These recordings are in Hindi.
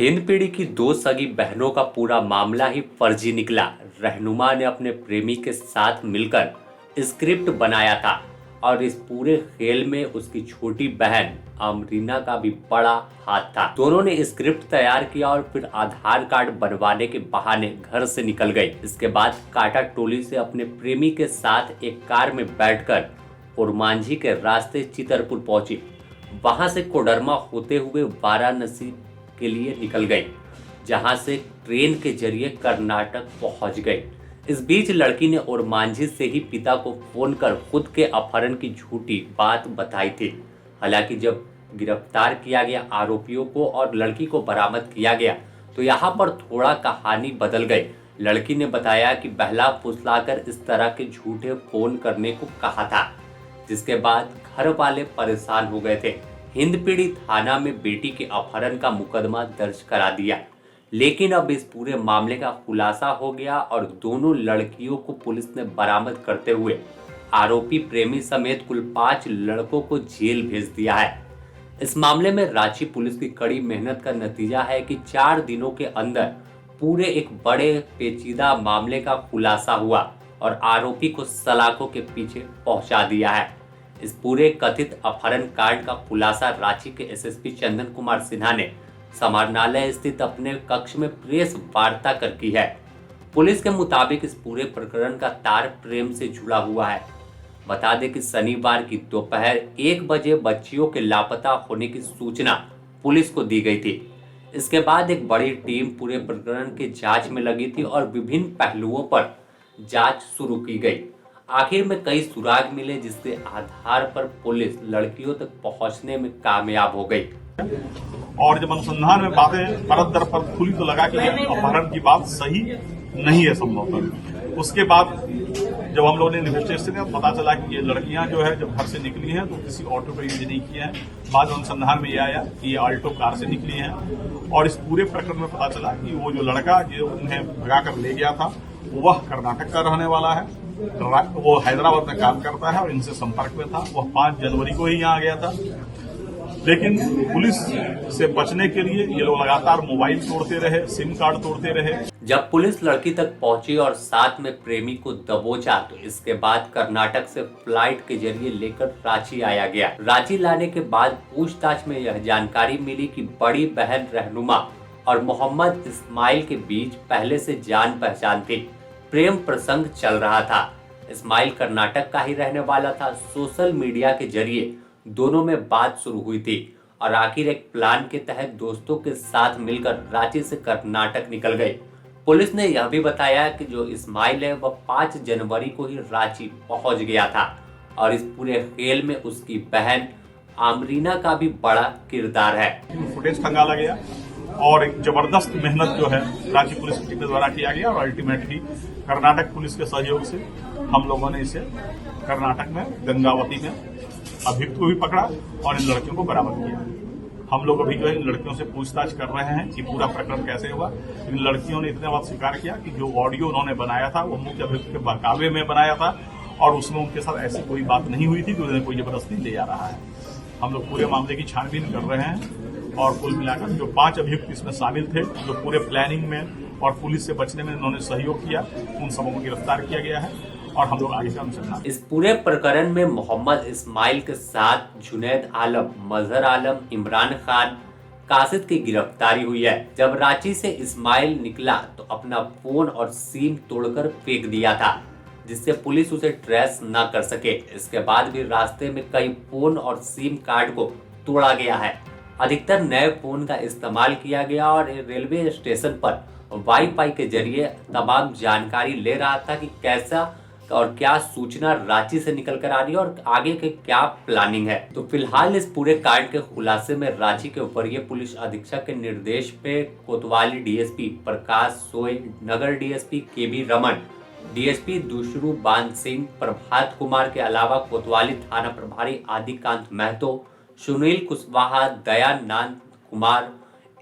हिंदपीढ़ी की दो सगी बहनों का पूरा मामला ही फर्जी निकला। रहनुमा ने अपने प्रेमी के साथ मिलकर स्क्रिप्ट बनाया था और इस पूरे खेल में उसकी छोटी बहन अमरीना का भी बड़ा हाथ था। दोनों ने स्क्रिप्ट तैयार किया और फिर आधार कार्ड बनवाने के बहाने घर से निकल गई। इसके बाद काटा टोली से अपने प्रेमी के साथ एक कार में बैठकर ओरमांझी के रास्ते चितरपुर पहुंची। वहां से कोडरमा होते हुए वाराणसी के लिए निकल गई, जहां से ट्रेन के जरिए कर्नाटक पहुंच गई। इस बीच लड़की ने ओरमांझी से ही पिता को फोन कर खुद के अपहरण की झूठी बात बताई थी। हालांकि जब गिरफ्तार किया गया आरोपियों को और लड़की को बरामद किया गया तो यहाँ पर थोड़ा कहानी बदल गई। लड़की ने बताया कि बहला फुसलाकर इस तरह के झूठे फोन करने को कहा था, जिसके बाद घर वाले परेशान हो गए थे। हिंदपीढ़ी थाना में बेटी के अपहरण का मुकदमा दर्ज करा दिया, लेकिन अब इस पूरे मामले का खुलासा हो गया और दोनों लड़कियों को पुलिस ने बरामद करते हुए आरोपी प्रेमी समेत कुल 5 लड़कों को जेल भेज दिया है। इस मामले में रांची पुलिस की कड़ी मेहनत का नतीजा है कि 4 दिनों के अंदर पूरे एक बड़े पेचीदा मामले का खुलासा हुआ और आरोपी को सलाखों के पीछे पहुंचा दिया है। इस पूरे कथित अपहरण कांड का खुलासा रांची के एसएसपी चंदन कुमार सिन्हा ने समाहरणालय स्थित अपने कक्ष में प्रेस वार्ता कर की है। पुलिस के मुताबिक इस पूरे प्रकरण का तार प्रेम से जुड़ा हुआ है। बता दें कि शनिवार की दोपहर 1 बजे बच्चियों के लापता होने की सूचना पुलिस को दी गई थी। इसके बाद एक बड़ी टीम पूरे प्रकरण की जांच में लगी थी और विभिन्न पहलुओं पर जांच शुरू की गई। आखिर में कई सुराग मिले, जिसके आधार पर पुलिस लड़कियों तक पहुंचने में कामयाब हो गई। और जब अनुसंधान में बातें परत दर परत खुली तो लगा कि अपहरण की बात सही नहीं है संभवतः। उसके बाद जब हम लोगों ने इन्वेस्टिगेशन किया पता चला कि ये लड़कियां जो है जब घर से निकली हैं तो किसी ऑटो का यूज नहीं किया है। बाद अनुसंधान में ये आया कि ये आल्टो कार से निकली हैं और इस पूरे प्रकरण में पता चला कि वो जो लड़का जो उन्हें भगा कर ले गया था वह कर्नाटक का रहने वाला है। वो हैदराबाद में काम करता है और इनसे संपर्क में था। वह 5 जनवरी को ही यहाँ आ गया था, लेकिन पुलिस से बचने के लिए ये लोग लगातार मोबाइल तोड़ते रहे, सिम कार्ड तोड़ते रहे। जब पुलिस लड़की तक पहुंची और साथ में प्रेमी को दबोचा तो इसके बाद कर्नाटक से फ्लाइट के जरिए लेकर रांची आया गया। रांची लाने के बाद पूछताछ में यह जानकारी मिली कि बड़ी बहन रहनुमा और मोहम्मद इस्माइल के बीच पहले से जान पहचान थी। प्रेम प्रसंग चल रहा था। इस्माइल कर्नाटक का ही रहने वाला था। सोशल मीडिया के जरिए दोनों में बात शुरू हुई थी और आखिर एक प्लान के तहत दोस्तों के साथ मिलकर रांची से कर्नाटक निकल गए। पुलिस ने यह भी बताया कि जो इस्माइल है वह 5 जनवरी को ही रांची पहुंच गया था और इस पूरे खेल में उसकी बहन अमरीना का भी बड़ा किरदार है। फुटेज खंगाला गया और एक जबरदस्त मेहनत जो है रांची पुलिस टीम के द्वारा किया गया और अल्टीमेटली कर्नाटक पुलिस के सहयोग से हम लोगों ने इसे कर्नाटक में गंगावती में अभियुक्त को भी पकड़ा और इन लड़कियों को बरामद किया। हम लोग अभी जो है इन लड़कियों से पूछताछ कर रहे हैं कि पूरा प्रकरण कैसे हुआ। इन लड़कियों ने इतने बात स्वीकार किया कि जो ऑडियो उन्होंने बनाया था वो मुख्य अभियुक्त के बहकावे में बनाया था और उसमें उनके साथ ऐसी कोई बात नहीं हुई थी कि उन्हें कोई जबरदस्ती ले जा रहा है। हम लोग पूरे मामले की छानबीन कर रहे हैं और कुल मिलाकर जो 5 अभियुक्त इसमें शामिल थे, जो पूरे प्लानिंग में और पुलिस से बचने में उन्होंने सहयोग किया, उन सबों को गिरफ्तार किया गया है और हम लोग आगे का अनुसंधान। इस पूरे प्रकरण में मोहम्मद इस्माइल के साथ जुनैद आलम, मजहर आलम, इमरान खान, कासिद की गिरफ्तारी हुई है। जब रांची से इस्माइल निकला तो अपना फोन और सिम तोड़कर फेंक दिया था, जिससे पुलिस उसे ट्रेस न कर सके। इसके बाद भी रास्ते में कई फोन और सिम कार्ड को तोड़ा गया है। अधिकतर नए फोन का इस्तेमाल किया गया और रेलवे स्टेशन पर वाईफाई के जरिए तमाम जानकारी ले रहा था कि कैसा और क्या सूचना रांची से निकल कर आ रही है और आगे के क्या प्लानिंग है। तो फिलहाल इस पूरे कांड के खुलासे में रांची के वरीय पुलिस अधीक्षक के निर्देश पे कोतवाली डीएसपी प्रकाश सोय, नगर डीएसपी केबी रमन, डीएसपी दुशरू बान सिंह, प्रभात कुमार के अलावा कोतवाली थाना प्रभारी आदिकांत महतो, सुनील कुशवाहा, दयानंद कुमार,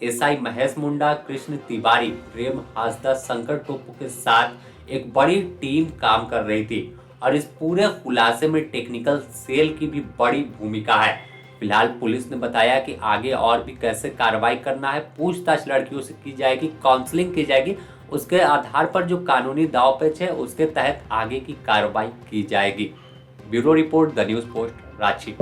एसआई महेश मुंडा, कृष्ण तिवारी, प्रेम हासदा, शंकर टोपू के साथ एक बड़ी टीम काम कर रही थी और इस पूरे खुलासे में टेक्निकल सेल की भी बड़ी भूमिका है। फिलहाल पुलिस ने बताया कि आगे और भी कैसे कार्रवाई करना है, पूछताछ लड़कियों से की जाएगी, काउंसलिंग की जाएगी, उसके आधार पर जो कानूनी दाव पेच है उसके तहत आगे की कार्रवाई की जाएगी। Bureau report, the news post, Ranchi.